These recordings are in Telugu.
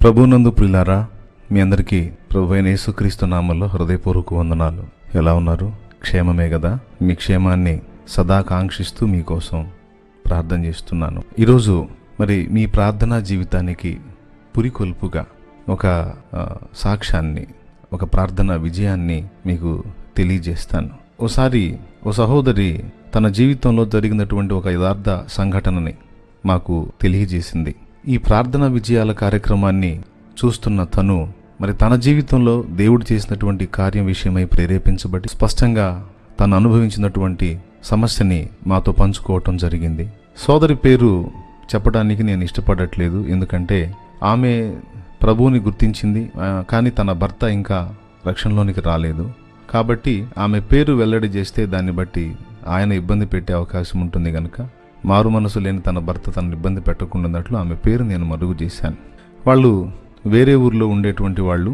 ప్రభునందు ప్రియులారా, మీ అందరికీ ప్రభువైన యేసుక్రీస్తు నామములో హృదయపూర్వక వందనాలు. ఎలా ఉన్నారు? క్షేమమే కదా? మీ క్షేమాన్ని సదా కాంక్షిస్తూ మీకోసం ప్రార్థన చేస్తున్నాను. ఈరోజు మీ ప్రార్థనా జీవితానికి పురికొల్పుగా ఒక సాక్ష్యాన్ని, ఒక ప్రార్థనా విజయాన్ని మీకు తెలియజేస్తాను. ఓ సహోదరి తన జీవితంలో జరిగినటువంటి ఒక యథార్థ సంఘటనని మాకు తెలియజేసింది. ఈ ప్రార్థనా విజయాల కార్యక్రమాన్ని చూస్తున్న తన జీవితంలో దేవుడు చేసినటువంటి కార్యం విషయమై ప్రేరేపించబడి స్పష్టంగా తను అనుభవించినటువంటి సమస్యని మాతో పంచుకోవటం జరిగింది. సోదరి పేరు చెప్పడానికి నేను ఇష్టపడట్లేదు, ఎందుకంటే ఆమె ప్రభువుని గుర్తించింది, కానీ తన భర్త ఇంకా రక్షణలోనికి రాలేదు. కాబట్టి ఆమె పేరు వెల్లడి చేస్తే దాన్ని బట్టి ఆయన ఇబ్బంది పెట్టే అవకాశం ఉంటుంది కనుక మారు మనసు లేని తన భర్త తనను ఇబ్బంది పెట్టకుండాన్నట్లు ఆమె పేరు నేను మరుగు చేశాను. వాళ్ళు వేరే ఊర్లో ఉండేటువంటి వాళ్ళు.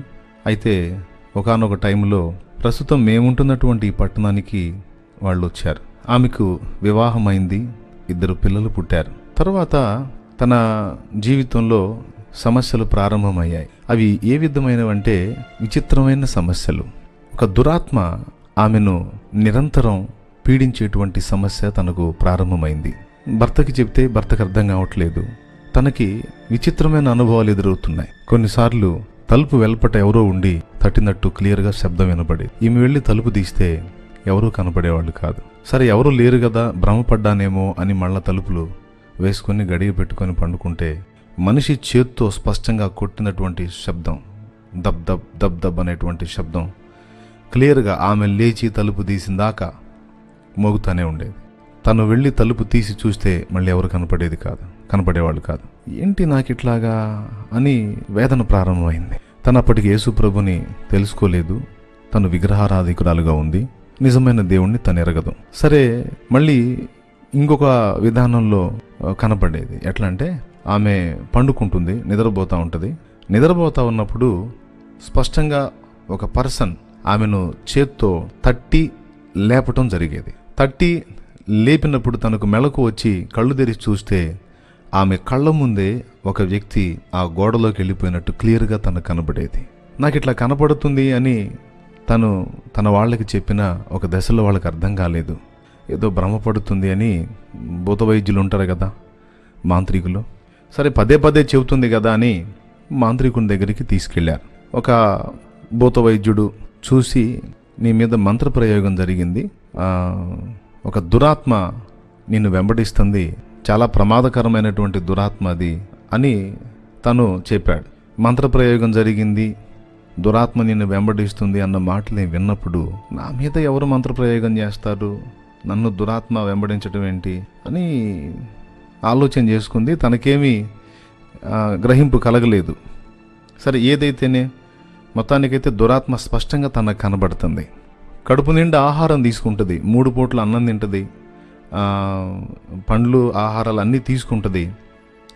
అయితే ఒకానొక టైంలో ప్రస్తుతం మేముంటున్నటువంటి ఈ పట్టణానికి వాళ్ళు వచ్చారు. ఆమెకు వివాహం అయింది, 2 పిల్లలు పుట్టారు. తర్వాత తన జీవితంలో సమస్యలు ప్రారంభమయ్యాయి. అవి ఏ విధమైనవంటే విచిత్రమైన సమస్యలు. ఒక దురాత్మ ఆమెను నిరంతరం పీడించేటువంటి సమస్య తనకు ప్రారంభమైంది. భర్తకి చెప్తే భర్తకు అర్థం కావట్లేదు. తనకి విచిత్రమైన అనుభవాలు ఎదురవుతున్నాయి. కొన్నిసార్లు తలుపు వెల్పట ఎవరో ఉండి తట్టినట్టు క్లియర్గా శబ్దం వినపడి ఈమె వెళ్ళి తలుపు తీస్తే ఎవరూ కనపడేవాళ్ళు కాదు. సరే, ఎవరూ లేరు కదా, భ్రమపడ్డానేమో అని మళ్ళా తలుపులు వేసుకొని గడియ పెట్టుకొని పండుకుంటే మనిషి చేత్తో స్పష్టంగా కొట్టినటువంటి శబ్దం, దబ్ దబ్ దబ్ దబ్ అనేటువంటి శబ్దం క్లియర్గా ఆమె లేచి తలుపు తీసిందాకా మోగుతూనే ఉండేది. తను వెళ్ళి తలుపు తీసి చూస్తే మళ్ళీ ఎవరు కనపడేవాళ్ళు కాదు. ఏంటి నాకు ఇట్లాగా అని వేదన ప్రారంభమైంది. తను అప్పటికి యేసు ప్రభుని తెలుసుకోలేదు. తను విగ్రహారాధికురాలుగా ఉంది. నిజమైన దేవుణ్ణి తను ఎరగదు. సరే, మళ్ళీ ఇంకొక విధానంలో కనపడేది. ఎట్లా అంటే ఆమె పండుకుంటుంది, నిద్రపోతూ ఉంటుంది. నిద్రపోతూ ఉన్నప్పుడు స్పష్టంగా ఒక పర్సన్ ఆమెను చేత్తో తట్టి లేపటం జరిగేది. తట్టి లేపినప్పుడు తనకు మెలకు వచ్చి కళ్ళు తెరిచి చూస్తే ఆమె కళ్ళ ముందే ఒక వ్యక్తి ఆ గోడలోకి వెళ్ళిపోయినట్టు క్లియర్గా తనకు కనబడేది. నాకు ఇట్లా కనపడుతుంది అని తన వాళ్ళకి చెప్పిన ఒక దశలో వాళ్ళకి అర్థం కాలేదు. ఏదో భ్రమపడుతుంది అని భూత వైద్యులు ఉంటారు కదా, మాంత్రికులు. సరే, పదే చెబుతుంది కదా అని మాంత్రికుని దగ్గరికి తీసుకెళ్లారు. ఒక భూత వైద్యుడు చూసి, నీ మీద మంత్రప్రయోగం జరిగింది, ఒక దురాత్మ నిన్ను వెంబడిస్తుంది, చాలా ప్రమాదకరమైనటువంటి దురాత్మ అది అని తను చెప్పాడు. మంత్రప్రయోగం జరిగింది, దురాత్మ నిన్ను వెంబడిస్తుంది అన్న మాటలు విన్నప్పుడు నా మీద ఎవరు మంత్రప్రయోగం చేస్తారు, నన్ను దురాత్మ వెంబడించడం ఏంటి అని ఆలోచన చేసుకుంది. తనకేమీ గ్రహింపు కలగలేదు. సరే, ఏదైతేనే మొత్తానికైతే దురాత్మ స్పష్టంగా తనకు కనబడుతుంది. కడుపు నిండా ఆహారం తీసుకుంటుంది, 3 పూట్ల అన్నం తింటుంది, పండ్లు ఆహారాలు అన్నీ తీసుకుంటుంది.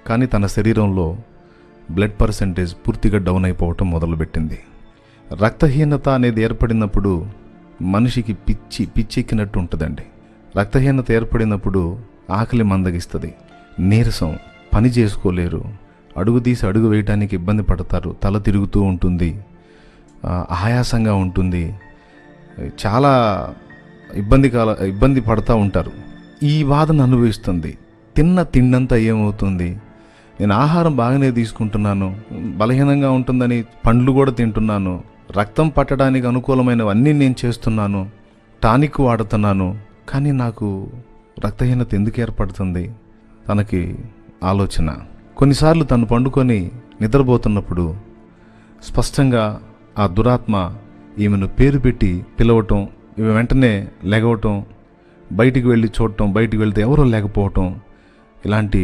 కానీ తన శరీరంలో బ్లడ్ పర్సెంటేజ్ పూర్తిగా డౌన్ అయిపోవటం మొదలుపెట్టింది. రక్తహీనత అనేది ఏర్పడినప్పుడు మనిషికి పిచ్చెక్కినట్టు ఉంటుందండి. రక్తహీనత ఏర్పడినప్పుడు ఆకలి మందగిస్తుంది, నీరసం, పని చేసుకోలేరు, అడుగు తీసి అడుగు వేయడానికి ఇబ్బంది పడతారు, తల తిరుగుతూ ఉంటుంది, ఆయాసంగా ఉంటుంది, చాలా ఇబ్బంది పడుతూ ఉంటారు. ఈ బాధను అనుభవిస్తుంది. తిండంతా ఏమవుతుంది, నేను ఆహారం బాగానే తీసుకుంటున్నాను, బలహీనంగా ఉంటుందని పండ్లు కూడా తింటున్నాను, రక్తం పట్టడానికి అనుకూలమైనవన్నీ నేను చేస్తున్నాను, టానిక్ వాడుతున్నాను, కానీ నాకు రక్తహీనత ఎందుకు ఏర్పడుతుంది? తనకి ఆలోచన. కొన్నిసార్లు తను పండుకొని నిద్రపోతున్నప్పుడు స్పష్టంగా ఆ దురాత్మ ఈమెను పేరు పెట్టి పిలవటం, ఈమె వెంటనే లెగవటం, బయటికి వెళ్ళి చూడటం, బయటికి వెళ్తే ఎవరో లేకపోవటం, ఇలాంటి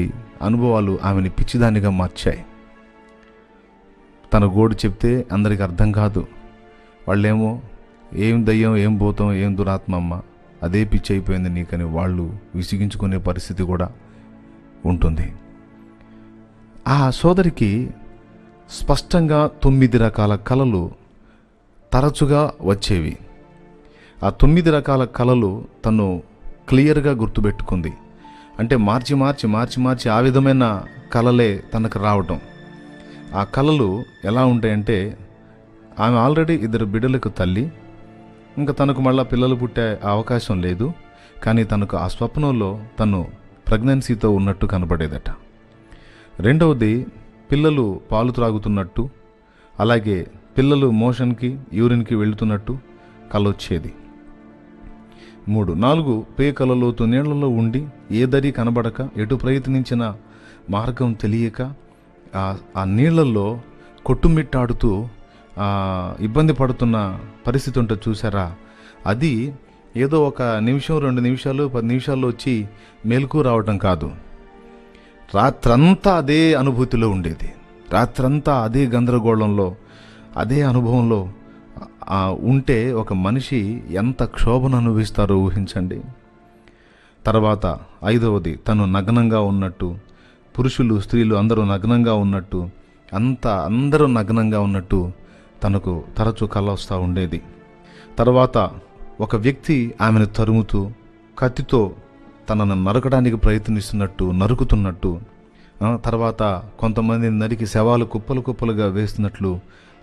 అనుభవాలు ఆమెని పిచ్చిదానిగా మార్చాయి. తన గోడు చెప్తే అందరికి అర్థం కాదు. వాళ్ళేమో ఏం దయ్యం, ఏం భూతం, ఏం దురాత్మ అమ్మ, అదే పిచ్చి అయిపోయింది నీకని వాళ్ళు విసిగించుకునే పరిస్థితి కూడా ఉంటుంది. ఆ సోదరికి స్పష్టంగా 9 రకాల కలలు తరచుగా వచ్చేవి. ఆ 9 రకాల కలలు తను క్లియర్గా గుర్తుపెట్టుకుంది. అంటే మార్చి ఆ విధమైన కలలే తనకు రావటం. ఆ కలలు ఎలా ఉంటాయంటే, ఆమె ఆల్రెడీ 2 బిడ్డలకు తల్లి, ఇంకా తనకు మళ్ళీ పిల్లలు పుట్టే అవకాశం లేదు. కానీ తనకు ఆ స్వప్నంలో తను ప్రెగ్నెన్సీతో ఉన్నట్టు కనపడేదట. రెండవది, పిల్లలు పాలు త్రాగుతున్నట్టు, అలాగే పిల్లలు మోషన్కి యూరిన్కి వెళుతున్నట్టు కలొచ్చేది. 3, 4 పేకల లోతు నీళ్లలో ఉండి ఏ దరి కనబడక ఎటు ప్రయత్నించిన మార్గం తెలియక ఆ నీళ్లలో కొట్టుమిట్టాడుతూ ఇబ్బంది పడుతున్న పరిస్థితి ఉంటుంది చూసారా. అది ఏదో 1 నిమిషం 2 నిమిషాలు 10 నిమిషాల్లో వచ్చి మేలుకు రావటం కాదు. రాత్రంతా అదే అనుభూతిలో ఉండేది. రాత్రంతా అదే గందరగోళంలో, అదే అనుభవంలో ఉంటే ఒక మనిషి ఎంత క్షోభను అనుభవిస్తారో ఊహించండి. తర్వాత 5వది, తను నగ్నంగా ఉన్నట్టు, పురుషులు స్త్రీలు అందరూ నగ్నంగా ఉన్నట్టు, అందరూ నగ్నంగా ఉన్నట్టు తనకు తరచూ కల వస్తూ ఉండేది. తర్వాత ఒక వ్యక్తి ఆమెను తరుముతూ కత్తితో తనను నరకడానికి ప్రయత్నిస్తున్నట్టు, నరుకుతున్నట్టు, తర్వాత కొంతమంది నరికి శవాలు కుప్పలు కుప్పలుగా వేస్తున్నట్లు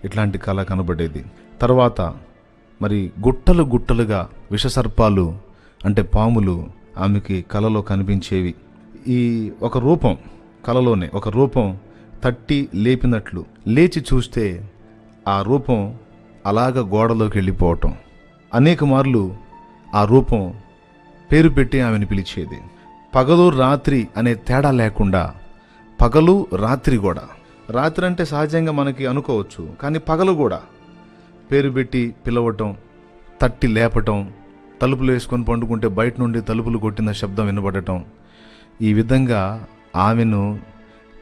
ఇట్లాంటి కళ కనబడేది. తర్వాత మరి గుట్టలు గుట్టలుగా విషసర్పాలు అంటే పాములు ఆమెకి కలలో కనిపించేవి. ఈ ఒక రూపం, కలలోనే ఒక రూపం తట్టి లేపినట్లు, లేచి చూస్తే ఆ రూపం అలాగ గోడలోకి వెళ్ళిపోవటం. అనేక మార్లు ఆ రూపం పేరు పెట్టి ఆమెను పిలిచేది. పగలు రాత్రి అనే తేడా లేకుండా, పగలు రాత్రి కూడా, రాత్రి అంటే సహజంగా మనకి అనుకోవచ్చు, కానీ పగలు కూడా పేరు పెట్టి పిలవటం, తట్టి లేపటం, తలుపులు వేసుకొని పండుకుంటే బయట నుండి తలుపులు కొట్టిన శబ్దం వినబడటం. ఈ విధంగా ఆమెను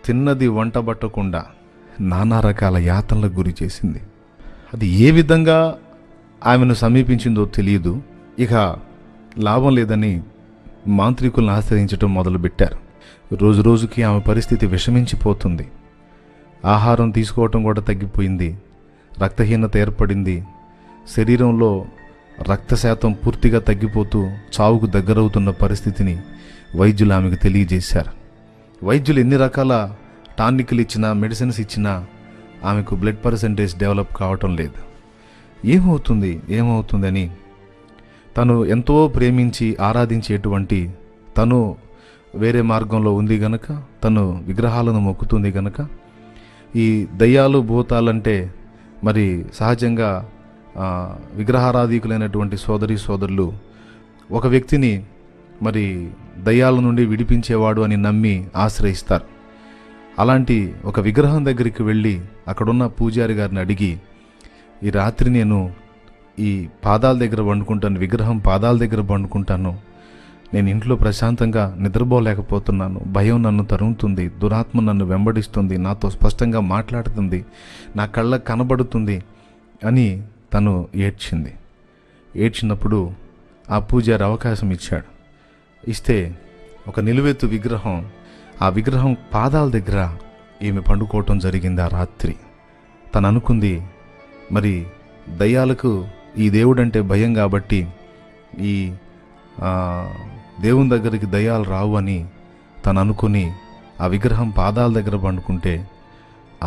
తిన్నది వంట పట్టకుండా నానా రకాల యాతనలకు గురి చేసింది. అది ఏ విధంగా ఆమెను సమీపించిందో తెలియదు. ఇక లాభం లేదని మాంత్రికులను ఆశ్రయించడం మొదలుపెట్టారు. రోజు రోజుకి ఆమె పరిస్థితి విషమించిపోతుంది. ఆహారం తీసుకోవటం కూడా తగ్గిపోయింది. రక్తహీనత ఏర్పడింది. శరీరంలో రక్త శాతం పూర్తిగా తగ్గిపోతూ చావుకు దగ్గరవుతున్న పరిస్థితిని వైద్యులు ఆమెకు తెలియజేశారు. వైద్యులు ఎన్ని రకాల టానిక్లు ఇచ్చినా, మెడిసిన్స్ ఇచ్చినా ఆమెకు బ్లడ్ పర్సెంటేజ్ డెవలప్ కావటం లేదు. ఏమవుతుందని తను ఎంతో ప్రేమించి ఆరాధించేటువంటి తను వేరే మార్గంలో ఉంది గనక, తను విగ్రహాలను మొక్కుతుంది గనక, ఈ దయ్యాలు భూతాలంటే మరి సహజంగా విగ్రహారాధికులైనటువంటి సోదరులు ఒక వ్యక్తిని మరి దయ్యాల నుండి విడిపించేవాడు అని నమ్మి ఆశ్రయిస్తారు. అలాంటి ఒక విగ్రహం దగ్గరికి వెళ్ళి అక్కడున్న పూజారి గారిని అడిగి, ఈ రాత్రి నేను ఈ పాదాల దగ్గర వండుకుంటాను, విగ్రహం పాదాల దగ్గర వండుకుంటాను, నేను ఇంట్లో ప్రశాంతంగా నిద్రపోలేకపోతున్నాను, భయం నన్ను తరుముతుంది, దురాత్మ నన్ను వెంబడిస్తుంది, నాతో స్పష్టంగా మాట్లాడుతుంది, నా కళ్ళకు కనబడుతుంది అని తను ఏడ్చింది. ఏడ్చినప్పుడు ఆ పూజారి అవకాశం ఇచ్చాడు. ఇస్తే ఒక నిలువెత్తు విగ్రహం, ఆ విగ్రహం పాదాల దగ్గర ఈమె పండుకోవటం జరిగింది ఆ రాత్రి. తను అనుకుంది, మరి దయ్యాలకు ఈ దేవుడంటే భయం కాబట్టి ఈ దేవుని దగ్గరికి దయ్యాలు రావు అని తను అనుకుని ఆ విగ్రహం పాదాల దగ్గర పండుకుంటే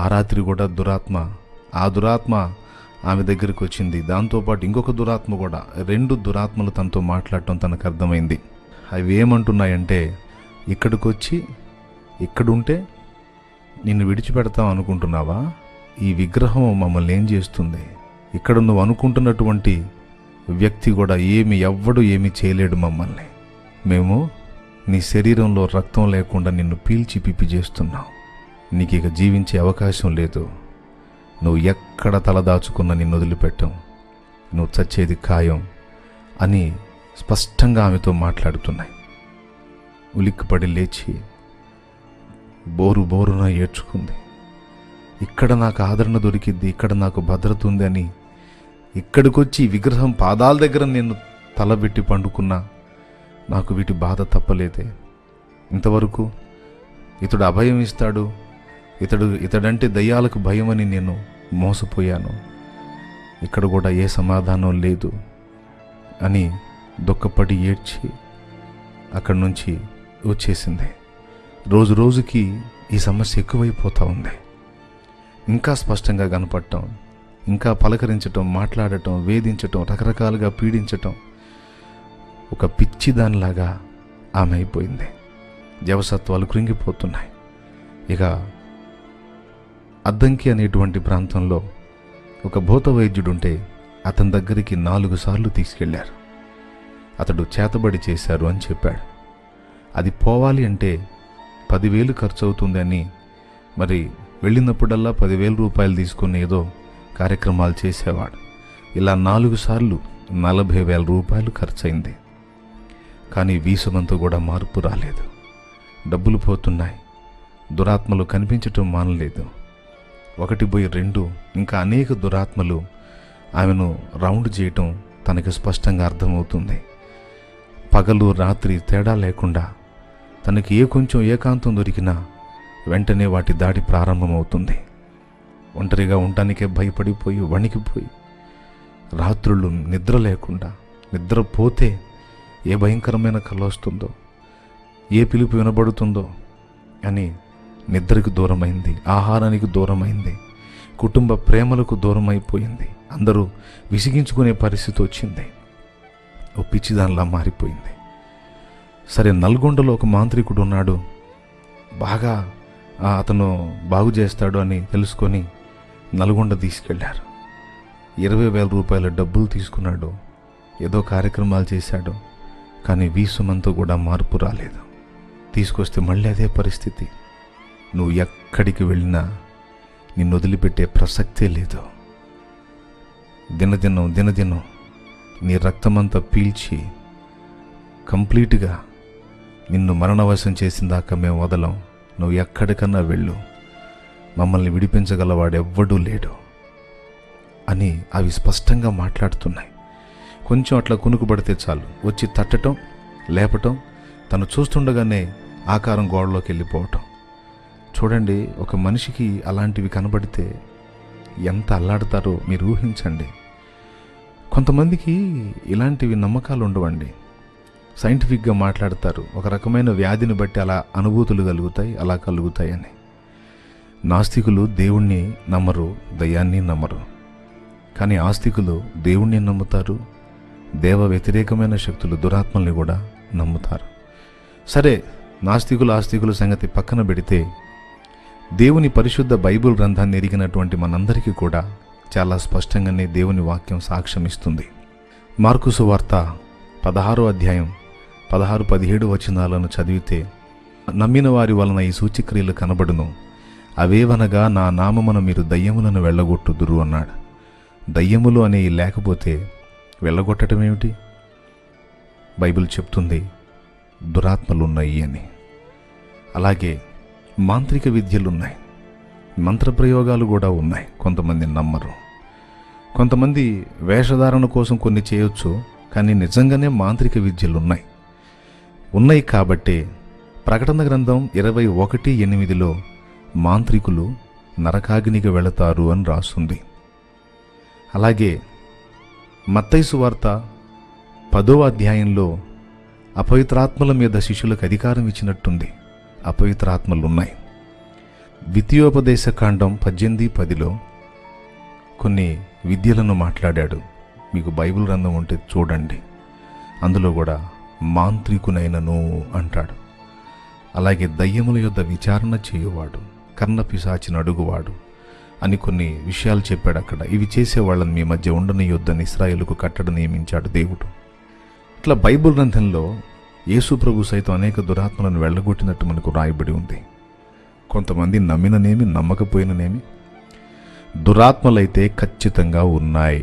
ఆ రాత్రి కూడా ఆ దురాత్మ ఆమె దగ్గరికి వచ్చింది. దాంతోపాటు ఇంకొక దురాత్మ కూడా, 2 దురాత్మలు తనతో మాట్లాడటం తనకు అర్థమైంది. అవి ఏమంటున్నాయంటే, ఇక్కడికి వచ్చి ఇక్కడుంటే నిన్ను విడిచిపెడతాం అనుకుంటున్నావా? ఈ విగ్రహం మమ్మల్ని ఏం చేస్తుంది? ఇక్కడ నువ్వు అనుకుంటున్నటువంటి వ్యక్తి కూడా ఎవ్వడు ఏమీ చేయలేడు మమ్మల్ని. మేము నీ శరీరంలో రక్తం లేకుండా నిన్ను పీల్చి పిప్పి చేస్తున్నాం. నీకు ఇక జీవించే అవకాశం లేదు. నువ్వు ఎక్కడ తలదాచుకున్నా నిన్ను వదిలిపెట్టాం, నువ్వు చచ్చేది ఖాయం అని స్పష్టంగా ఆమెతో మాట్లాడుతున్నాయి. ఉలిక్కిపడి లేచి బోరున ఏడ్చుకుంది. ఇక్కడ నాకు ఆదరణ దొరికింది, ఇక్కడ నాకు భద్రత ఉంది అని ఇక్కడికొచ్చి విగ్రహం పాదాల దగ్గర నేను తలబెట్టి పండుకున్నా నాకు వీటి బాధ తప్పలేదే. ఇంతవరకు ఇతడు అభయం ఇస్తాడు, ఇతడంటే దయ్యాలకు భయమని నేను మోసపోయాను, ఇక్కడ కూడా ఏ సమాధానం లేదు అని దుఃఖపడి ఏడ్చి అక్కడి నుంచి వచ్చేసింది. రోజు రోజుకి ఈ సమస్య ఎక్కువైపోతూ ఉంది. ఇంకా స్పష్టంగా కనపడటం, ఇంకా పలకరించటం, మాట్లాడటం, వేధించటం, రకరకాలుగా పీడించటం, ఒక పిచ్చి దానిలాగా ఆమె అయిపోయింది. జవసత్వాలు కృంగిపోతున్నాయి. ఇక అద్దంకి అనేటువంటి ప్రాంతంలో ఒక భూత వైద్యుడుంటే అతని దగ్గరికి 4 సార్లు తీసుకెళ్లారు. అతడు చేతబడి చేశారు అని చెప్పాడు. అది పోవాలి అంటే 10,000 ఖర్చు అవుతుందని, మరి వెళ్ళినప్పుడల్లా 10,000 రూపాయలు తీసుకుని ఏదో కార్యక్రమాలు చేసేవాడు. ఇలా 4 సార్లు 40,000 రూపాయలు ఖర్చయింది. కానీ వీసమంతా కూడా మార్పు రాలేదు. డబ్బులు పోతున్నాయి. దురాత్మలు కనిపించటం మానలేదు. 1-2 ఇంకా అనేక దురాత్మలు ఆమెను రౌండ్ చేయటం తనకి స్పష్టంగా అర్థమవుతుంది. పగలు రాత్రి తేడా లేకుండా తనకి కొంచెం ఏకాంతం దొరికినా వెంటనే వాటి దాడి ప్రారంభమవుతుంది. ఒంటరిగా ఉండటానికే భయపడిపోయి వణికిపోయి రాత్రులు నిద్ర లేకుండా, నిద్రపోతే ఏ భయంకరమైన కల వస్తుందో, ఏ పిలుపు వినబడుతుందో అని నిద్రకు దూరమైంది, ఆహారానికి దూరమైంది, కుటుంబ ప్రేమలకు దూరమైపోయింది. అందరూ విసిగించుకునే పరిస్థితి వచ్చింది. ఓ పిచ్చిదానిలా మారిపోయింది. సరే, నల్గొండలో ఒక మాంత్రికుడు ఉన్నాడు, బాగా అతను బాగు చేస్తాడు అని తెలుసుకొని నల్గొండ తీసుకెళ్లారు. 20,000 రూపాయల డబ్బులు తీసుకున్నాడు. ఏదో కార్యక్రమాలు చేశాడు. కానీ వీసుమంతా కూడా మార్పు రాలేదు. తీసుకొస్తే మళ్ళీ అదే పరిస్థితి. నువ్వు ఎక్కడికి వెళ్ళినా నిన్ను వదిలిపెట్టే ప్రసక్తే లేదు. దినదినం నీ రక్తమంతా పీల్చి కంప్లీట్గా నిన్ను మరణవశం చేసిందాకా మేము వదలం. నువ్వు ఎక్కడికన్నా వెళ్ళు, మమ్మల్ని విడిపించగలవాడెవ్వడూ లేడు అని అవి స్పష్టంగా మాట్లాడుతున్నాయి. కొంచెం అట్లా కునుకుపడితే చాలు, వచ్చి తట్టడం, లేపటం, తను చూస్తుండగానే ఆకారం గోడలోకి వెళ్ళిపోవటం. చూడండి, ఒక మనిషికి అలాంటివి కనబడితే ఎంత అల్లాడతారో మీరు ఊహించండి. కొంతమందికి ఇలాంటివి నమ్మకాలు ఉండవండి. సైంటిఫిక్గా మాట్లాడతారు. ఒక రకమైన వ్యాధిని బట్టి అలా అనుభూతులు కలుగుతాయి, అలా కలుగుతాయి అని. నాస్తికులు దేవుణ్ణి నమ్మరు, దయ్యాన్ని నమ్మరు. కానీ ఆస్తికులు దేవుణ్ణి నమ్ముతారు, దేవ వ్యతిరేకమైన శక్తులు, దురాత్మల్ని కూడా నమ్ముతారు. సరే, నాస్తికులు ఆస్తికుల సంగతి పక్కన పెడితే దేవుని పరిశుద్ధ బైబిల్ గ్రంథాన్ని ఎరిగినటువంటి మనందరికీ కూడా చాలా స్పష్టంగానే దేవుని వాక్యం సాక్ష్యం ఇస్తుంది. మార్కు సువార్త 16వ అధ్యాయం 16-17 వచనాలను చదివితే, నమ్మిన వారి వలన ఈ సూచక్రియలు కనబడును, అవేవనగా నా నామమున మీరు దయ్యములను వెళ్ళగొట్టుదురు అన్నాడు. దయ్యములు అనే లేకపోతే వెళ్ళగొట్టడం ఏమిటి? బైబిల్ చెప్తుంది దురాత్మలున్నాయి అని. అలాగే మాంత్రిక విద్యలున్నాయి, మంత్రప్రయోగాలు కూడా ఉన్నాయి. కొంతమంది నమ్మరు. కొంతమంది వేషధారణ కోసం కొన్ని చేయొచ్చు, కానీ నిజంగానే మాంత్రిక విద్యలున్నాయి. ఉన్నాయి కాబట్టే ప్రకటన గ్రంథం 21:8 మాంత్రికులు నరకాగ్నికి వెళతారు అని రాస్తుంది. అలాగే మత్తయి సువార్త 10వ అధ్యాయంలో అపవిత్రాత్మల మీద శిష్యులకు అధికారం ఇచ్చినట్టుంది. అపవిత్రాత్మలున్నాయి. ద్వితీయోపదేశ కాండం 18:10 కొన్ని విద్యలను మాట్లాడాడు. మీకు బైబిల్ గ్రంథం ఉంటే చూడండి, అందులో కూడా మాంత్రికునైనను అంటాడు. అలాగే దయ్యముల యొద్ద విచారణ చేయువాడు, కర్ణ పిశాచిని అడుగువాడు అని కొన్ని విషయాలు చెప్పాడు అక్కడ. ఇవి చేసేవాళ్ళని మీ మధ్య ఉండనియొద్దని ఇశ్రాయేలుకు కట్టడ నియమించాడు దేవుడు. ఇట్లా బైబిల్ గ్రంథంలో యేసు ప్రభు సైతం అనేక దురాత్మలను వెళ్ళగొట్టినట్టు మనకు రాయబడి ఉంది. కొంతమంది నమ్మిననేమి నమ్మకపోయిననేమి, దురాత్మలైతే ఖచ్చితంగా ఉన్నాయి,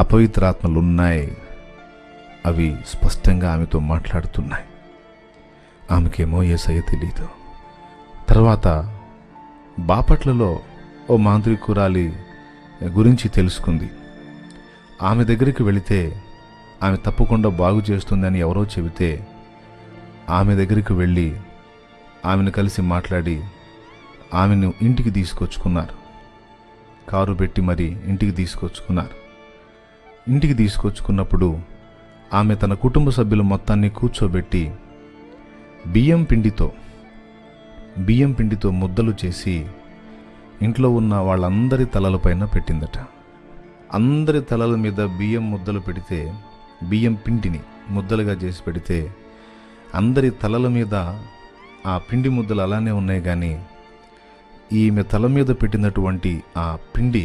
అపవిత్రాత్మలు ఉన్నాయి. అవి స్పష్టంగా ఆమెతో మాట్లాడుతున్నాయి. ఆమెకేమో యేసయ్య తెలీదు. తర్వాత బాపట్లలో ఓ మాంత్రికురాలి గురించి తెలుసుకుంది. ఆమె దగ్గరికి వెళితే ఆమె తప్పకుండా బాగు చేస్తుందని ఎవరో చెబితే ఆమె దగ్గరికి వెళ్ళి ఆమెను కలిసి మాట్లాడి ఆమెను ఇంటికి తీసుకొచ్చుకున్నారు. కారు పెట్టి మరి ఇంటికి తీసుకొచ్చుకున్నారు. ఇంటికి తీసుకొచ్చుకున్నప్పుడు ఆమె తన కుటుంబ సభ్యులు మొత్తాన్ని కూర్చోబెట్టి బియ్యం పిండితో ముద్దలు చేసి ఇంట్లో ఉన్న వాళ్ళందరి తలలపైన పెట్టిందట. అందరి తలల మీద బియ్యం ముద్దలు పెడితే, బియ్యం పిండిని ముద్దలుగా చేసి పెడితే అందరి తలల మీద ఆ పిండి ముద్దలు అలానే ఉన్నాయి, కానీ ఈమె తల మీద పెట్టినటువంటి ఆ పిండి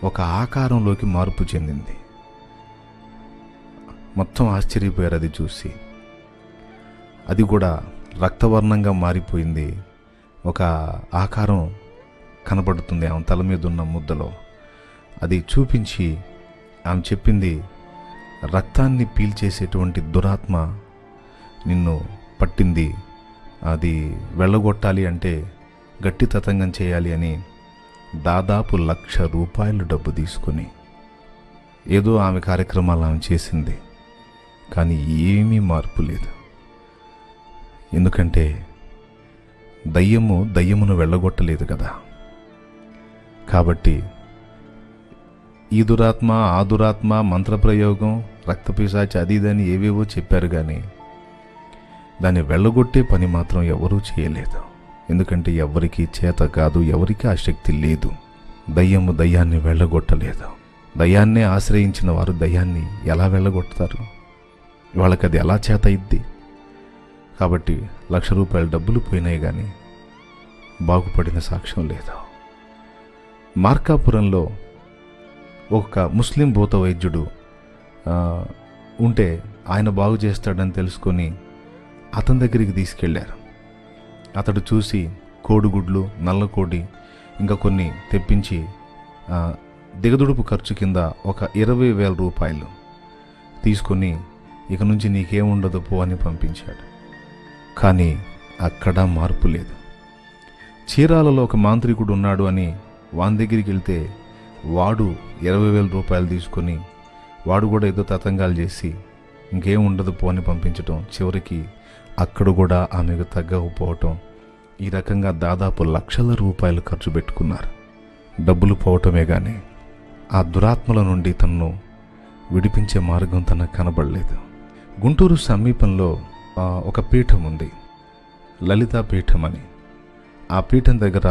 ఒక ఆకారంలోకి మార్పు చెందింది. మొత్తం ఆశ్చర్యపోయారు అది చూసి. అది కూడా రక్తవర్ణంగా మారిపోయింది. ఒక ఆకారం కనబడుతుంది ఆమె తల మీద ఉన్న ముద్దలో. అది చూపించి ఆమె చెప్పింది, రక్తాన్ని పీల్చేసేటువంటి దురాత్మ నిన్ను పట్టింది, అది వెళ్ళగొట్టాలి అంటే గట్టి తతంగం చేయాలి అని దాదాపు ₹1,00,000 డబ్బు తీసుకొని ఏదో ఆమె కార్యక్రమాలు ఆమె చేసింది. కానీ ఏమీ మార్పు లేదు. ఎందుకంటే దయ్యమును వెళ్ళగొట్టలేదు కదా. కాబట్టి ఈ దురాత్మ, ఆ దురాత్మ, మంత్రప్రయోగం, రక్తపిశాచి, అది ఇదని ఏవేవో చెప్పారు, కానీ దాన్ని వెళ్ళగొట్టే పని మాత్రం ఎవరూ చేయలేదు. ఎందుకంటే ఎవరికి చేత కాదు, ఎవరికి ఆ శక్తి లేదు. దయ్యాన్ని వెళ్ళగొట్టలేదు. దయ్యాన్నే ఆశ్రయించిన వారు దయ్యాన్ని ఎలా వెళ్ళగొడతారు? వాళ్ళకి అది ఎలా చేత ఇద్ది? కాబట్టి ₹1,00,000 డబ్బులు పోయినాయి, కానీ బాగుపడిన సాక్ష్యం లేదు. మార్కాపురంలో ఒక ముస్లిం భూత వైద్యుడు ఉంటే ఆయన బాగు చేస్తాడని తెలుసుకొని అతని దగ్గరికి తీసుకెళ్లారు. అతడు చూసి కోడిగుడ్లు, నల్లకోడి, ఇంకా కొన్ని తెప్పించి దిగదుడుపు ఖర్చు కింద ఒక ₹20,000 తీసుకొని, ఇక నుంచి నీకేముండదు పో అని పంపించాడు. కానీ అక్కడ మార్పు లేదు. చీరాలలో ఒక మాంత్రికుడు ఉన్నాడు అని వాని దగ్గరికి వెళ్తే వాడు ₹20,000 తీసుకొని వాడు కూడా ఏదో తతంగాలు చేసి ఇంకేం ఉండదు పో అని పంపించటం, చివరికి అక్కడ కూడా ఆమెకు తగ్గకపోవటం, ఈ రకంగా దాదాపు ₹1,00,000 ఖర్చు పెట్టుకున్నారు. డబ్బులు పోవటమే కానీ ఆ దురాత్మల నుండి తనను విడిపించే మార్గం తనకు కనబడలేదు. గుంటూరు సమీపంలో ఒక పీఠం ఉంది, లలితా పీఠం అని. ఆ పీఠం దగ్గర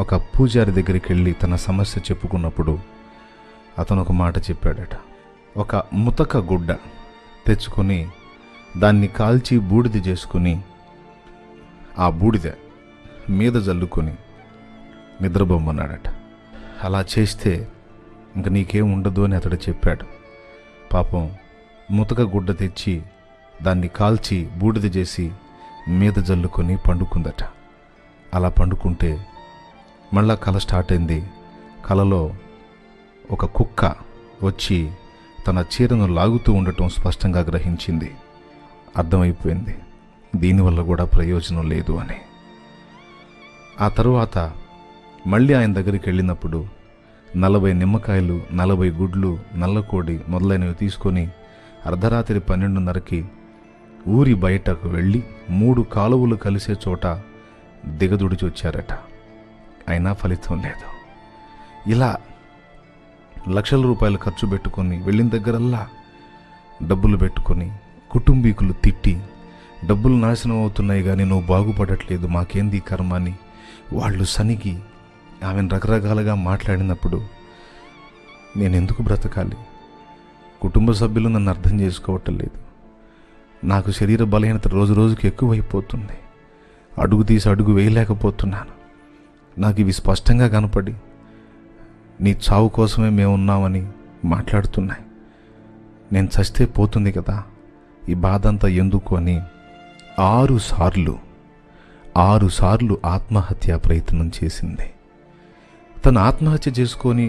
ఒక పూజారి దగ్గరికి వెళ్ళి తన సమస్య చెప్పుకున్నప్పుడు అతను ఒక మాట చెప్పాడట. ఒక ముతక గుడ్డ తెచ్చుకొని దాన్ని కాల్చి బూడిద చేసుకుని ఆ బూడిద మీద జల్లుకొని నిద్రబొమ్మన్నాడట. అలా చేస్తే ఇంక నీకేం ఉండదు అని అతడు చెప్పాడు. పాపం ముతక గుడ్డ తెచ్చి దాన్ని కాల్చి బూడిద చేసి మీద జల్లుకొని పండుకుందట. అలా పండుకుంటే మళ్ళా కల స్టార్ట్ అయింది. కలలో ఒక కుక్క వచ్చి తన చీరను లాగుతూ ఉండటం స్పష్టంగా గ్రహించింది. అర్థమైపోయింది దీనివల్ల కూడా ప్రయోజనం లేదు అని. ఆ తరువాత మళ్ళీ ఆయన దగ్గరికి వెళ్ళినప్పుడు 40 నిమ్మకాయలు, 40 గుడ్లు, నల్లకోడి మొదలైనవి తీసుకొని అర్ధరాత్రి 12:30కి ఊరి బయటకు వెళ్ళి 3 కాలువలు కలిసే చోట దిగదుడిచి వచ్చారట. అయినా ఫలితం లేదు. ఇలా ₹1,00,000 ఖర్చు పెట్టుకొని వెళ్ళిన దగ్గరల్లా డబ్బులు పెట్టుకొని కుటుంబీకులు తిట్టి, డబ్బులు నాశనం అవుతున్నాయి కానీ నువ్వు బాగుపడట్లేదు, మాకేంది కర్మ అని వాళ్ళు సనిగి ఆమెను రకరకాలుగా మాట్లాడినప్పుడు నేను ఎందుకు బ్రతకాలి? కుటుంబ సభ్యులు నన్ను అర్థం చేసుకోవటం లేదు. నాకు శరీర బలహీనత రోజు రోజుకి ఎక్కువైపోతుంది. అడుగు తీసి అడుగు వేయలేకపోతున్నాను. నాకు ఇవి స్పష్టంగా కనపడి నీ చావు కోసమే మేమున్నామని మాట్లాడుతున్నాయి. నేను చస్తే పోతుంది కదా, ఈ బాధ అంతా ఎందుకు అని 6 సార్లు ఆత్మహత్యా ప్రయత్నం చేసింది. తను ఆత్మహత్య చేసుకొని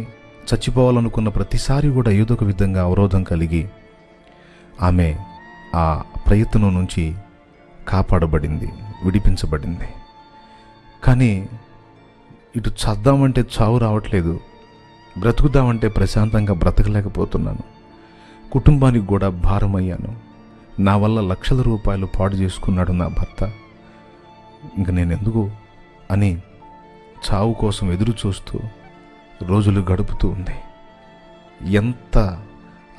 చచ్చిపోవాలనుకున్న ప్రతిసారి కూడా ఏదో ఒక విధంగా అవరోధం కలిగి ఆమె ఆ ప్రయత్నం నుంచి కాపాడబడింది, విడిపించబడింది. కానీ ఇటు చద్దామంటే చావు రావట్లేదు, బ్రతుకుదామంటే ప్రశాంతంగా బ్రతకలేకపోతున్నాను, కుటుంబానికి కూడా భారమయ్యాను, నా వల్ల ₹1,00,000 పాడు చేసుకున్నాడు నా భర్త, ఇంక నేనెందుకు అని చావు కోసం ఎదురు చూస్తూ రోజులు గడుపుతూ ఉంది. ఎంత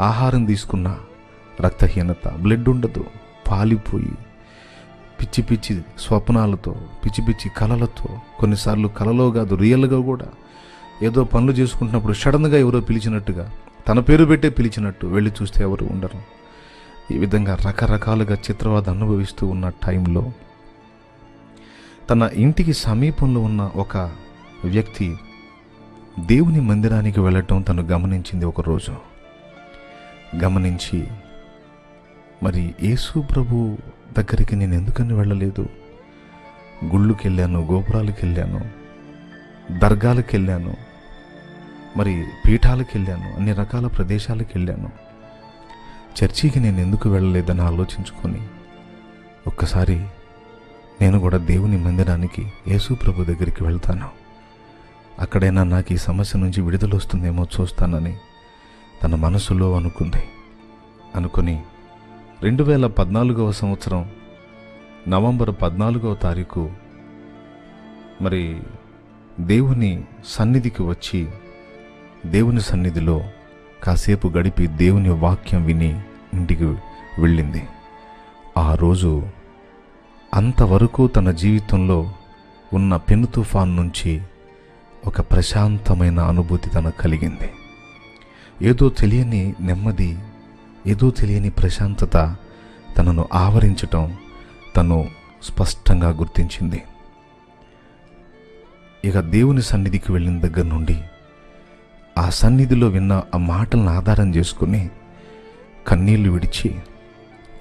ఆహారం తీసుకున్నా రక్తహీనత, బ్లడ్ ఉండదు, పాలిపోయి పిచ్చి పిచ్చి స్వప్నాలతో, పిచ్చి పిచ్చి కలలతో, కొన్నిసార్లు కలలో కాదు రియల్గా కూడా ఏదో పనులు చేసుకుంటున్నప్పుడు సడన్గా ఎవరో పిలిచినట్టుగా, తన పేరు పెట్టే పిలిచినట్టు వెళ్ళి చూస్తే ఎవరు ఉండరు. ఈ విధంగా రకరకాలుగా చిత్రవద అనుభవిస్తూ ఉన్న టైంలో తన ఇంటికి సమీపంలో ఉన్న ఒక వ్యక్తి దేవుని మందిరానికి వెళ్ళటం తను గమనించింది. ఒకరోజు గమనించి, మరి యేసు ప్రభు దగ్గరికి నేను ఎందుకని వెళ్ళలేదు? గుళ్ళుకి వెళ్ళాను, గోపురాలకు వెళ్ళాను, దర్గాలకు వెళ్ళాను, మరి పీఠాలకు వెళ్ళాను, అన్ని రకాల ప్రదేశాలకు వెళ్ళాను, చర్చికి నేను ఎందుకు వెళ్ళలేదని ఆలోచించుకొని ఒక్కసారి నేను కూడా దేవుని మందిరానికి యేసు ప్రభు దగ్గరికి వెళ్తాను, అక్కడైనా నాకు ఈ సమస్య నుంచి విడుదల వస్తుందేమో చూస్తానని తన మనసులో అనుకుని 2014వ సంవత్సరం నవంబర్ 14వ తారీఖు మరి దేవుని సన్నిధికి వచ్చి దేవుని సన్నిధిలో కాసేపు గడిపి దేవుని వాక్యం విని ఇంటికి వెళ్ళింది. ఆ రోజు అంతవరకు తన జీవితంలో ఉన్న పెను తుఫాన్ నుంచి ఒక ప్రశాంతమైన అనుభూతి తనకు కలిగింది. ఏదో తెలియని నెమ్మది, ఏదో తెలియని ప్రశాంతత తనను ఆవరించటం తను స్పష్టంగా గుర్తించింది. ఇక దేవుని సన్నిధికి వెళ్ళిన దగ్గర నుండి ఆ సన్నిధిలో విన్న ఆ మాటలను ఆధారం చేసుకుని కన్నీళ్లు విడిచి,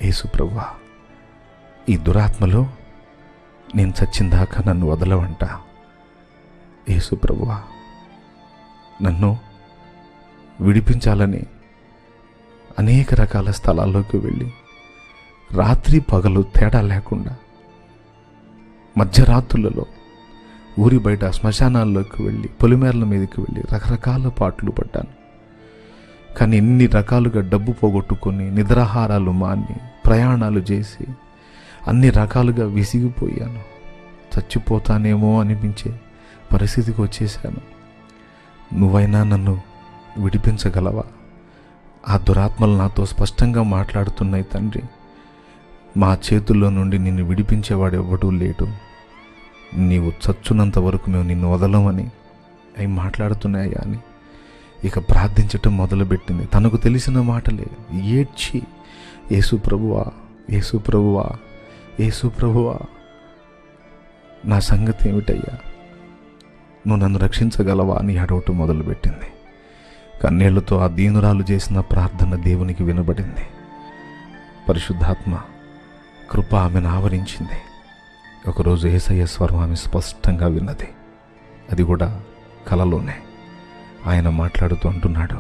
యేసు ప్రభువా, ఈ దురాత్మలో నేను చచ్చిందాకా నన్ను వదలవంట. యేసు ప్రభువా, నన్ను విడిపించాలని అనేక రకాల స్థలాల్లోకి వెళ్ళి రాత్రి పగలు తేడా లేకుండా మధ్యరాత్రులలో ఊరి బయట శ్మశానాల్లోకి వెళ్ళి పొలిమేరల మీదకి వెళ్ళి రకరకాల పాటలు పడ్డాను. కానీ ఎన్ని రకాలుగా డబ్బు పోగొట్టుకొని నిద్రాహారాలు మాని ప్రయాణాలు చేసి అన్ని రకాలుగా విసిగిపోయాను. చచ్చిపోతానేమో అనిపించే పరిస్థితికి వచ్చేసాను. నువ్వైనా నన్ను విడిపించగలవా? ఆ దురాత్మలు నాతో స్పష్టంగా మాట్లాడుతున్నాయి, తండ్రి, మా చేతుల్లో నుండి నిన్ను విడిపించేవాడు ఎవ్వడూ లేడు, నీవు చచ్చునంత వరకు మేము నిన్ను వదలమని అవి మాట్లాడుతున్నాయా అని ఇక ప్రార్థించటం మొదలుపెట్టింది. తనకు తెలిసిన మాటలే ఏడ్చి, యేసు ప్రభువా, యేసు ప్రభువా, యేసు ప్రభువా, నా సంగతి ఏమిటయ్యా, నువ్వు నన్ను రక్షించగలవా అని అడవటం మొదలుపెట్టింది. కన్నీళ్లతో ఆ దీనురాలు చేసిన ప్రార్థన దేవునికి వినబడింది. పరిశుద్ధాత్మ కృప ఆమెను ఆవరించింది. ఒకరోజు యేసయ్య స్వరం ఆమె స్పష్టంగా విన్నది. అది కూడా కలలోనే. ఆయన మాట్లాడుతూ అంటున్నాడు,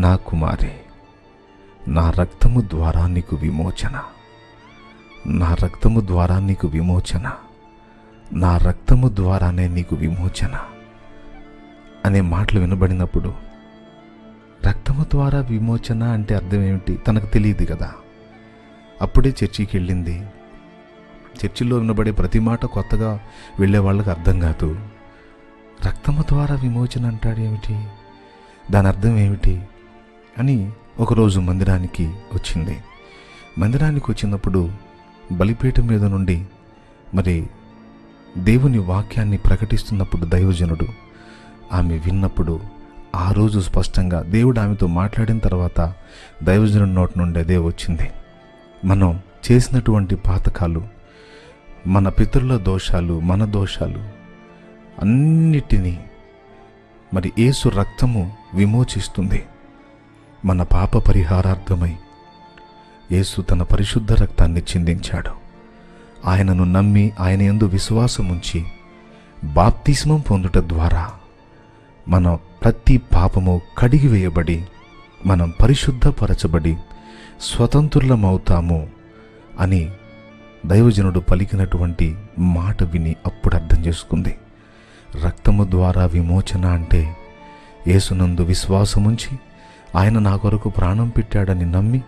నా కుమారి, నా రక్తము ద్వారా నీకు విమోచన, నా రక్తము ద్వారా నీకు విమోచన, నా రక్తము ద్వారానే నీకు విమోచన అనే మాటలు వినబడినప్పుడు, రక్తము ద్వారా విమోచన అంటే అర్థం ఏమిటి తనకు తెలియదు కదా. అప్పుడే చర్చికి వెళ్ళింది. చర్చిలో వినబడే ప్రతి మాట కొత్తగా వెళ్ళే వాళ్ళకి అర్థం కాదు. రక్తము ద్వారా విమోచన అంటాడు ఏమిటి, దాని అర్థం ఏమిటి అని ఒకరోజు మందిరానికి వచ్చింది. మందిరానికి వచ్చినప్పుడు బలిపీఠం మీద నుండి మరి దేవుని వాక్యాన్ని ప్రకటిస్తున్నప్పుడు దైవజనుడు ఆమె విన్నప్పుడు ఆ రోజు స్పష్టంగా దేవుడు ఆమెతో మాట్లాడిన తర్వాత దైవజనుడి నోటి నుండి అదే వచ్చింది. మనం చేసినటువంటి పాతకాలు, మన పితరుల దోషాలు, మన దోషాలు అన్నిటినీ మరి యేసు రక్తము విమోచిస్తుంది. మన పాప పరిహారార్థమై యేసు తన పరిశుద్ధ రక్తాన్ని చిందించాడు. ఆయనను నమ్మి ఆయన యందు విశ్వాసముంచి బాప్తిస్మం పొందుట ద్వారా మన ప్రతి పాపము కడిగివేయబడి మనం పరిశుద్ధపరచబడి స్వతంత్రులమవుతాము అని దైవజనుడు పలికినటువంటి మాట విని అప్పుడు అర్థం చేసుకుంది. రక్తము ద్వారా విమోచన అంటే యేసునందు విశ్వాసముంచి ఆయన నా కొరకు ప్రాణం పెట్టాడని నమ్మి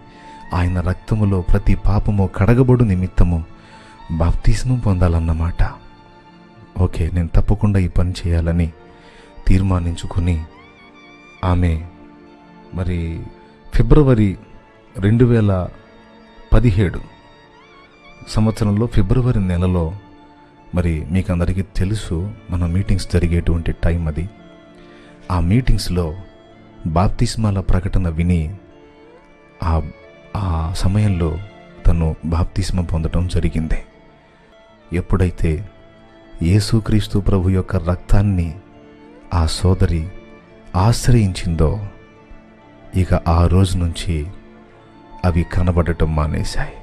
ఆయన రక్తములో ప్రతి పాపము కడగబడు నిమిత్తము బాప్తిస్మం పొందాలన్నమాట. ఓకే, నేను తప్పకుండా ఈ పని చేయాలని తీర్మానించుకొని ఆమె మరి ఫిబ్రవరి 2017 సంవత్సరంలో ఫిబ్రవరి నెలలో మరి మీకు అందరికీ తెలుసు మన మీటింగ్స్ జరిగేటువంటి టైం అది. ఆ మీటింగ్స్లో బాప్తిస్మాల ప్రకటన విని ఆ సమయంలో తను బాప్తిస్మ పొందడం జరిగింది. ఎప్పుడైతే యేసుక్రీస్తు ప్రభు యొక్క రక్తాన్ని ఆ సోదరి ఆశ్రయించిందో ఇక ఆ రోజు నుంచి అవి కనబడటం మానేశాయి.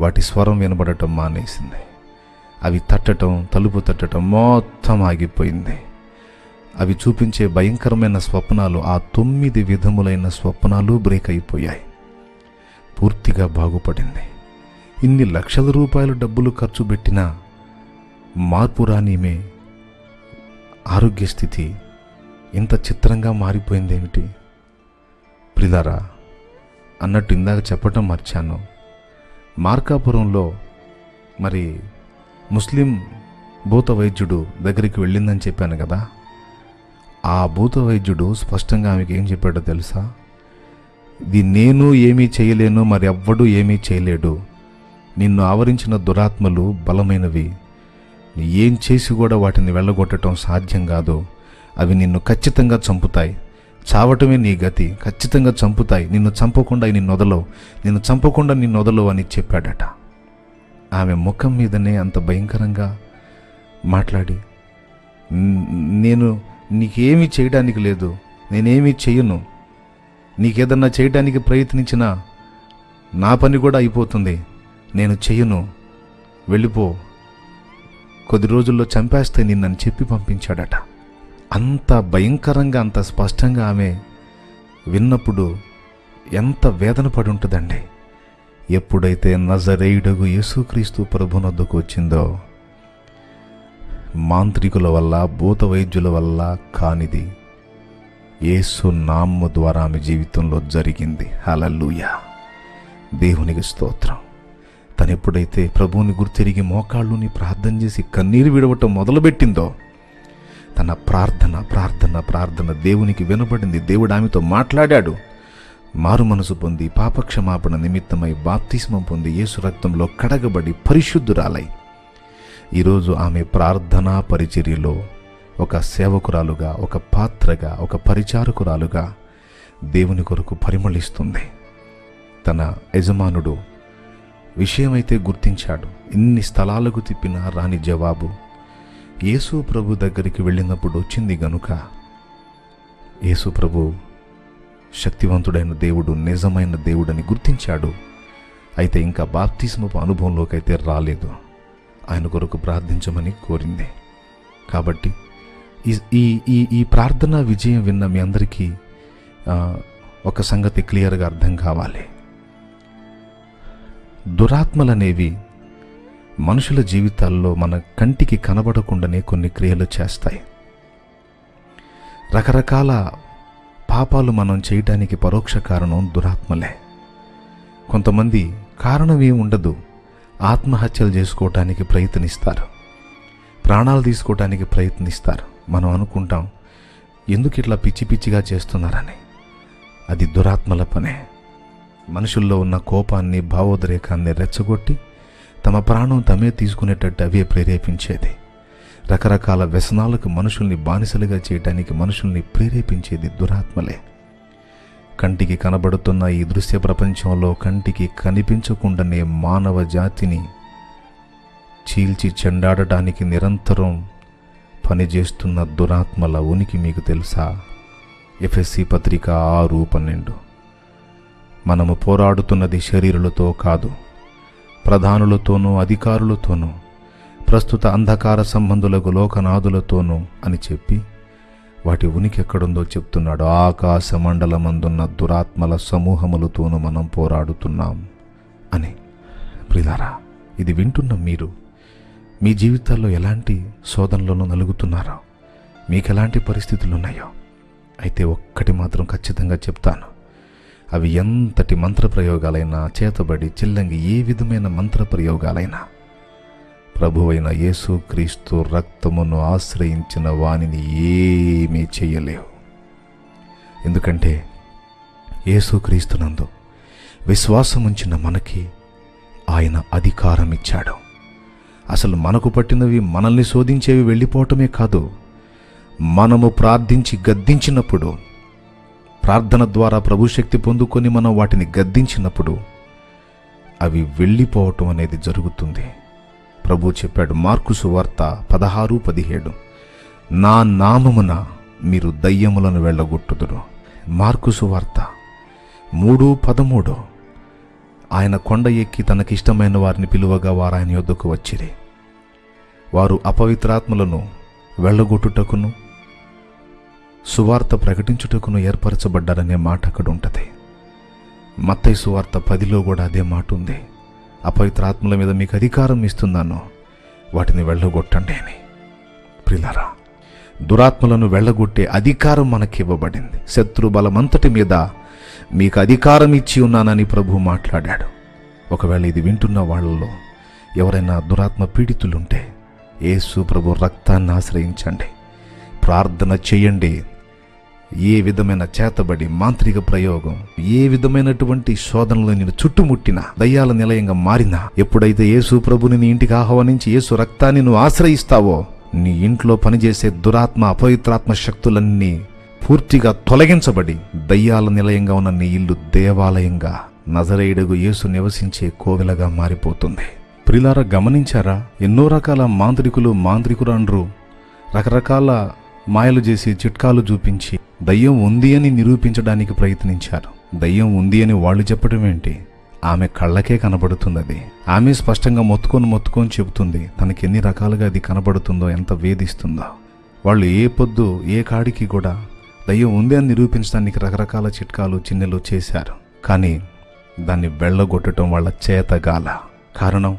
వాటి స్వరం వినబడటం మానేసింది. అవి తట్టడం, తలుపు తట్టడం మొత్తం ఆగిపోయింది. అవి చూపించే భయంకరమైన స్వప్నాలు, ఆ 9 విధములైన స్వప్నాలు బ్రేక్ అయిపోయాయి. పూర్తిగా బాగుపడింది. ఇన్ని లక్షల రూపాయలు డబ్బులు ఖర్చు పెట్టినా మార్పు రానిమే ఆరోగ్య స్థితి ఇంత చిత్రంగా మారిపోయిందేమిటి? ప్రిలారా, అన్నట్టు ఇందాక చెప్పటం మర్చాను. మార్కాపురంలో మరి ముస్లిం భూత వైద్యుడు దగ్గరికి వెళ్ళిందని చెప్పాను కదా. ఆ భూత వైద్యుడు స్పష్టంగా ఆమెకి ఏం చెప్పాడో తెలుసా? ఇది నేను ఏమీ చేయలేను, మరి ఎవ్వడూ ఏమీ చేయలేడు. నిన్ను ఆవరించిన దురాత్మలు బలమైనవి. ఏం చేసి కూడా వాటిని వెళ్ళగొట్టడం సాధ్యం కాదు. అవి నిన్ను ఖచ్చితంగా చంపుతాయి. చావటమే నీ గతి. ఖచ్చితంగా చంపుతాయి. నిన్ను చంపకుండా నిన్ను వదలవు అని చెప్పాడట. ఆమె ముఖం మీదనే అంత భయంకరంగా మాట్లాడి, నేను నీకేమీ చేయడానికి లేదు, నేనేమీ చెయ్యను, నీకేదన్నా చేయడానికి ప్రయత్నించినా నా పని కూడా అయిపోతుంది, నేను చెయ్యను, వెళ్ళిపో, కొద్ది రోజుల్లో చంపేస్తే నిన్నని చెప్పి పంపించాడట. అంత భయంకరంగా, అంత స్పష్టంగా ఆమె విన్నప్పుడు ఎంత వేదన పడి ఉంటుందండి. ఎప్పుడైతే నజరేయుడగు యేసుక్రీస్తు ప్రభునొద్దకు వచ్చిందో, మాంత్రికుల వల్ల, భూత వైద్యుల వల్ల కానిది యేసు నామము ద్వారా ఆమె జీవితంలో జరిగింది. హల్లెలూయా, దేవునికి స్తోత్రం. తను ఎప్పుడైతే ప్రభువుని గుర్తిరిగి మోకాళ్ళుని ప్రార్థన చేసి కన్నీరు విడవటం మొదలుపెట్టిందో, తన ప్రార్థన దేవునికి వినబడింది. దేవుడు ఆమెతో మాట్లాడాడు. మారు మనసు పొంది పాపక్షమాపణ నిమిత్తమై బాప్తిస్మం పొంది యేసు రక్తంలో కడగబడి పరిశుద్ధురాలై ఈరోజు ఆమె ప్రార్థనా పరిచర్యలో ఒక సేవకురాలుగా, ఒక పాత్రగా, ఒక పరిచారకురాలుగా దేవుని కొరకు పరిమళిస్తుంది. తన యజమానుడు విషయమైతే గుర్తించాడు. ఇన్ని స్థలాలకు తిప్పినా రాని జవాబు యేసు ప్రభు దగ్గరికి వెళ్ళినప్పుడు వచ్చింది గనుక యేసు ప్రభు శక్తివంతుడైన దేవుడు, నిజమైన దేవుడని గుర్తించాడు. అయితే ఇంకా బాప్తిస్మపు అనుభవంలోకి అయితే రాలేదు. ఆయన కొరకు ప్రార్థించమని కోరింది. కాబట్టి ఈ ప్రార్థనా విజయం విన్న మీ అందరికీ ఒక సంగతి క్లియర్గా అర్థం కావాలి. దురాత్మలనేవి మనుషుల జీవితాల్లో మన కంటికి కనబడకుండానే కొన్ని క్రియలు చేస్తాయి. రకరకాల పాపాలు మనం చేయటానికి పరోక్ష కారణం దురాత్మలే. కొంతమంది కారణం ఏమి ఉండదు, ఆత్మహత్యలు చేసుకోవటానికి ప్రయత్నిస్తారు, ప్రాణాలు తీసుకోవటానికి ప్రయత్నిస్తారు. మనం అనుకుంటాం ఎందుకు ఇట్లా పిచ్చి పిచ్చిగా చేస్తున్నారని. అది దురాత్మల పనే. మనుషుల్లో ఉన్న కోపాన్ని, భావోద్రేకాన్ని రెచ్చగొట్టి తమ ప్రాణం తమే తీసుకునేటట్టు అవే ప్రేరేపించేది. రకరకాల వ్యసనాలకు మనుషుల్ని బానిసలుగా చేయటానికి మనుషుల్ని ప్రేరేపించేది దురాత్మలే. కంటికి కనబడుతున్న ఈ దృశ్య ప్రపంచంలో కంటికి కనిపించకుండానే మానవ జాతిని చీల్చి చెండాడటానికి నిరంతరం పనిచేస్తున్న దురాత్మల ఉనికి మీకు తెలుసా? ఎఫెసీ పత్రిక 6:12. మనము పోరాడుతున్నది శరీరులతో కాదు, ప్రధానులతోనూ అధికారులతోనూ ప్రస్తుత అంధకార సంబంధులకు లోకనాథులతోనూ అని చెప్పి వాటి ఉనికి ఎక్కడుందో చెప్తున్నాడు. ఆకాశ మండలమందున్న దురాత్మల సమూహములతోనూ మనం పోరాడుతున్నాం అని. ప్రియులారా, ఇది వింటున్న మీరు మీ జీవితాల్లో ఎలాంటి శోధనలను నలుగుతున్నారో, మీకు ఎలాంటి పరిస్థితులు ఉన్నాయో అయితే ఒక్కటి మాత్రం ఖచ్చితంగా చెప్తాను. అవి ఎంతటి మంత్రప్రయోగాలైనా, చేతబడి చిల్లంగి ఏ విధమైన మంత్రప్రయోగాలైనా ప్రభువైన యేసుక్రీస్తు రక్తమును ఆశ్రయించిన వానిని ఏమీ చెయ్యలేవు. ఎందుకంటే యేసుక్రీస్తునందు విశ్వాసముంచిన మనకి ఆయన అధికారం ఇచ్చాడు. అసలు మనకు పట్టినవి మనల్ని శోధించేవి వెళ్ళిపోవటమే కాదు, మనము ప్రార్థించి గద్దించినప్పుడు, ప్రార్థన ద్వారా ప్రభుశక్తి పొందుకొని మనం వాటిని గద్దించినప్పుడు అవి వెళ్ళిపోవటం అనేది జరుగుతుంది. ప్రభు చెప్పాడు, మార్కు సువార్త 16:17, నా నామమున మీరు దయ్యములను వెళ్ళగొట్టుదురు. మార్కు సువార్త 3:13, ఆయన కొండ ఎక్కి తనకిష్టమైన వారిని పిలువగా వారు ఆయన యొద్దకు వచ్చిరి. వారు అపవిత్రాత్మలను వెళ్ళగొట్టుటకును సువార్త ప్రకటించుటకును ఏర్పరచబడ్డారనే మాట అక్కడ ఉంటుంది. మత్తయి సువార్త 10లో కూడా అదే మాట ఉంది. అపవిత్రాత్మల మీద మీకు అధికారం ఇస్తున్నాను, వాటిని వెళ్ళగొట్టండి అని. ప్రియులారా, దురాత్మలను వెళ్ళగొట్టే అధికారం మనకి ఇవ్వబడింది. శత్రు బలమంతటి మీద మీకు అధికారం ఇచ్చి ఉన్నానని ప్రభు మాట్లాడాడు. ఒకవేళ ఇది వింటున్న వాళ్ళలో ఎవరైనా దురాత్మ పీడితులుంటే యేసు ప్రభు రక్తాన్ని ఆశ్రయించండి, ప్రార్థన చేయండి. ఏ విధమైన చేతబడి, మాంత్రిక ప్రయోగం, ఏ విధమైనటువంటి శోధనలు నేను చుట్టుముట్టినా, దయ్యాల నిలయంగా మారినా, ఎప్పుడైతే యేసు ప్రభుని నీ ఇంటికి ఆహ్వానించి యేసు రక్తాన్ని నువ్వు ఆశ్రయిస్తావో, నీ ఇంట్లో పనిచేసే దురాత్మ, అపవిత్రాత్మ శక్తులన్నీ పూర్తిగా తొలగించబడి దయ్యాల నిలయంగా ఉన్న నీ ఇల్లు దేవాలయంగా, నజరేయుడగు యేసు నివసించే కోవెలగా మారిపోతుంది. ప్రియులారా, గమనించారా? ఎన్నో రకాల మాంత్రికురాండ్రు రకరకాల మాయలు చేసి చిట్కాలు చూపించి దయ్యం ఉంది అని నిరూపించడానికి ప్రయత్నించారు. దయ్యం ఉంది అని వాళ్ళు చెప్పడం ఏంటి? ఆమె కళ్ళకే కనబడుతుంది. అది ఆమె స్పష్టంగా మొత్తుకొని చెబుతుంది. తనకి ఎన్ని రకాలుగా అది కనబడుతుందో, ఎంత వేధిస్తుందో. వాళ్ళు ఏ పొద్దు ఏ కాడికి కూడా దయ్యం ఉంది అని నిరూపించడానికి రకరకాల చిట్కాలు, చిన్నెలు చేశారు. కానీ దాన్ని వెళ్ళగొట్టడం వాళ్ళ చేతగాల. కారణం,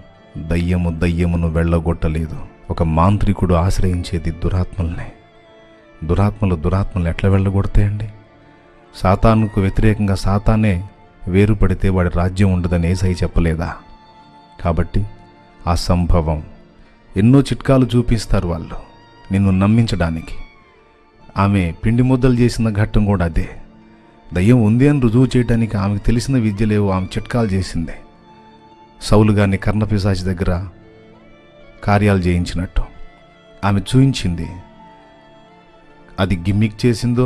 దయ్యమును వెళ్ళగొట్టలేదు. ఒక మాంత్రికుడు ఆశ్రయించేది దురాత్మల్ని. దురాత్మలు ఎట్లా వెళ్ళగొడతాయండి? సాతానుకు వ్యతిరేకంగా సాతానే వేరుపడితే వాడి రాజ్యం ఉండదని యేసయ్య చెప్పలేదా? కాబట్టి అసంభవం. ఎన్నో చిట్కాలు చూపిస్తారు వాళ్ళు నిన్ను నమ్మించడానికి. ఆమె పిండి ముద్దలు చేసిన ఘట్టం కూడా అదే. దయ్యం ఉంది అని రుజువు చేయడానికి ఆమెకు తెలిసిన విద్యలేవో ఆమె చిట్కాలు చేసిందే. సౌలు గారిని కర్ణపిశాచి దగ్గర కార్యాలు చేయించినట్టు ఆమె చూయించింది. అది గిమ్మిక్ చేసిందో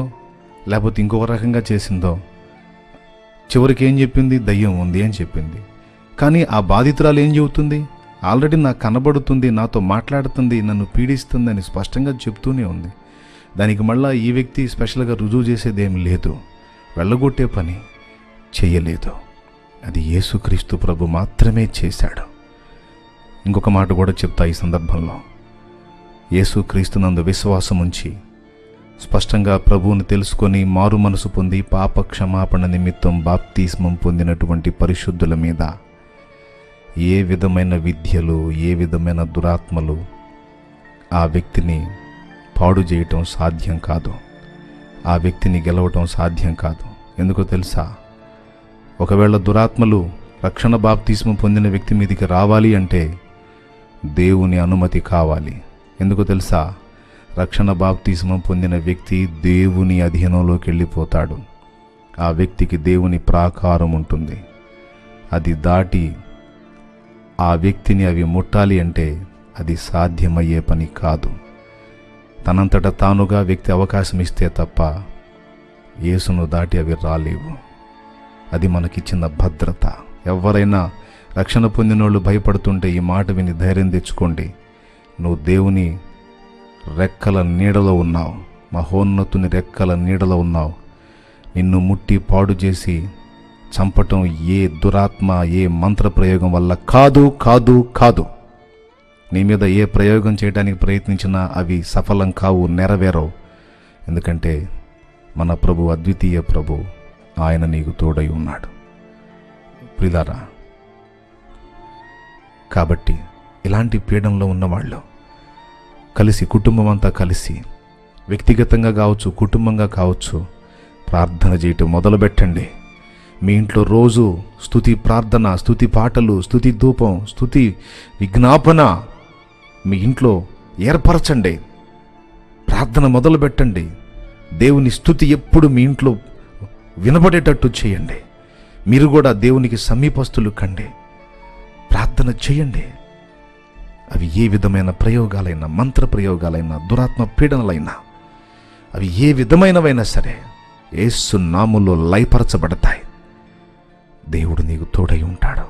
లేకపోతే ఇంకొక రకంగా చేసిందో, చివరికి ఏం చెప్పింది? దయ్యం ఉంది అని చెప్పింది. కానీ ఆ బాధితురాలు ఏం చెబుతుంది? ఆల్రెడీ నాకు కనబడుతుంది, నాతో మాట్లాడుతుంది, నన్ను పీడిస్తుంది అని స్పష్టంగా చెప్తూనే ఉంది. దానికి మళ్ళా ఈ వ్యక్తి స్పెషల్గా రుజువు చేసేదేమి లేదు, వెళ్ళగొట్టే పని చెయ్యలేదు. అది యేసుక్రీస్తు ప్రభు మాత్రమే చేశాడు. ఇంకొక మాట కూడా చెప్తా ఈ సందర్భంలో. యేసుక్రీస్తునందు విశ్వాసం ఉంచి స్పష్టంగా ప్రభువుని తెలుసుకొని మారు మనసు పొంది పాప క్షమాపణ నిమిత్తం బాప్తిస్మం పొందినటువంటి పరిశుద్ధుల మీద ఏ విధమైన విద్యలు, ఏ విధమైన దురాత్మలు ఆ వ్యక్తిని పాడు చేయటం సాధ్యం కాదు. ఆ వ్యక్తిని గెలవటం సాధ్యం కాదు. ఎందుకో తెలుసా? ఒకవేళ దురాత్మలు రక్షణ బాప్తిస్మం పొందిన వ్యక్తి మీదకి రావాలి అంటే దేవుని అనుమతి కావాలి. ఎందుకో తెలుసా? రక్షణ బాప్తిస్మం పొందిన వ్యక్తి దేవుని అధీనంలోకి వెళ్ళిపోతాడు. ఆ వ్యక్తికి దేవుని ప్రాకారం ఉంటుంది. అది దాటి ఆ వ్యక్తిని అవి ముట్టాలి అంటే అది సాధ్యమయ్యే పని కాదు. తనంతట తానుగా వ్యక్తి అవకాశం ఇస్తే తప్ప యేసును దాటి అవి రాలేవు. అది మనకిచ్చిన భద్రత. ఎవరైనా రక్షణ పొందినోళ్ళు భయపడుతుంటే ఈ మాట విని ధైర్యం తెచ్చుకోండి. నువ్వు దేవుని రెక్కల నీడలో ఉన్నావు, మహోన్నతుని రెక్కల నీడలో ఉన్నావు. నిన్ను ముట్టి పాడు చేసి చంపటం ఏ దురాత్మ, ఏ మంత్ర ప్రయోగం వల్ల కాదు కాదు కాదు. నీ మీద ఏ ప్రయోగం చేయడానికి ప్రయత్నించినా అవి సఫలం కావు, నెరవేరవు. ఎందుకంటే మన ప్రభు అద్వితీయ ప్రభు, ఆయన నీకు తోడై ఉన్నాడు. ప్రియులారా, కాబట్టి ఇలాంటి పీడంలో ఉన్నవాళ్ళు కలిసి, కుటుంబం అంతా కలిసి, వ్యక్తిగతంగా కావచ్చు, కుటుంబంగా కావచ్చు, ప్రార్థన చేయటం మొదలుపెట్టండి. మీ ఇంట్లో రోజు స్తుతి ప్రార్థన, స్తుతి పాటలు, స్తుతి ధూపం, స్తుతి విజ్ఞాపన మీ ఇంట్లో ఏర్పరచండి. ప్రార్థన మొదలుపెట్టండి. దేవుని స్తుతి ఎప్పుడు మీ ఇంట్లో వినబడేటట్టు చేయండి. మీరు కూడా దేవునికి సమీపస్తులు కండి. ప్రార్థన చేయండి. అవి ఏ విధమైన ప్రయోగాలైనా, మంత్ర ప్రయోగాలైనా, దురాత్మ పీడనలైనా, అవి ఏ విధమైనవైనా సరే యేసు నామములో లయపరచబడతాయి. దేవుడు నీకు తోడై ఉంటాడు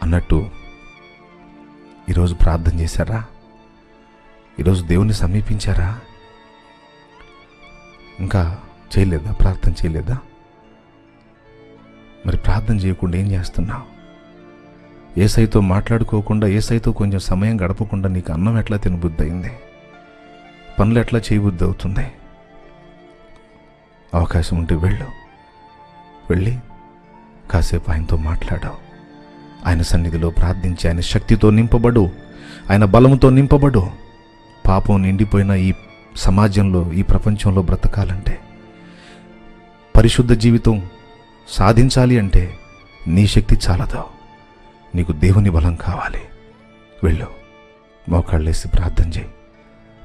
అన్నట్టు ఈరోజు ప్రార్థన చేశారా? ఈరోజు దేవుని సమీపించారా? ఇంకా చేయలేదా? ప్రార్థన చేయలేదా? మరి ప్రార్థన చేయకుండా ఏం చేస్తున్నావు? యేసయ్యతో మాట్లాడుకోకుండా, యేసయ్యతో కొంచెం సమయం గడపకుండా నీకు అన్నం ఎట్లా తినబుద్ధి అయింది? పనులు ఎట్లా చేయబుద్ధి అవుతుంది? అవకాశం ఉంటే వెళ్ళి కాసేపు ఆయనతో మాట్లాడావు. ఆయన సన్నిధిలో ప్రార్థించి ఆయన శక్తితో నింపబడు, ఆయన బలముతో నింపబడు. పాపం నిండిపోయిన ఈ సమాజంలో, ఈ ప్రపంచంలో బ్రతకాలంటే, పరిశుద్ధ జీవితం సాధించాలి అంటే నీ శక్తి చాలదు, నీకు దేవుని బలం కావాలి. మోకాళ్ళేసి ప్రార్థన చేయి.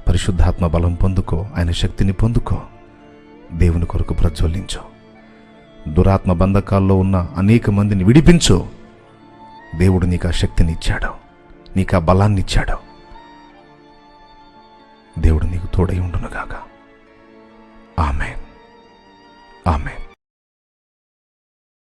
పరిశుద్ధాత్మ బలం పొందుకో, ఆయన శక్తిని పొందుకో. దేవుని కొరకు ప్రజ్వలించు. దురాత్మ బంధకాల్లో ఉన్న అనేక మందిని విడిపించు. దేవుడు నీకు ఆ శక్తిని ఇచ్చాడు, నీకు ఆ బలాన్ని ఇచ్చాడు. దేవుడు నీకు తోడై ఉండునుగాక.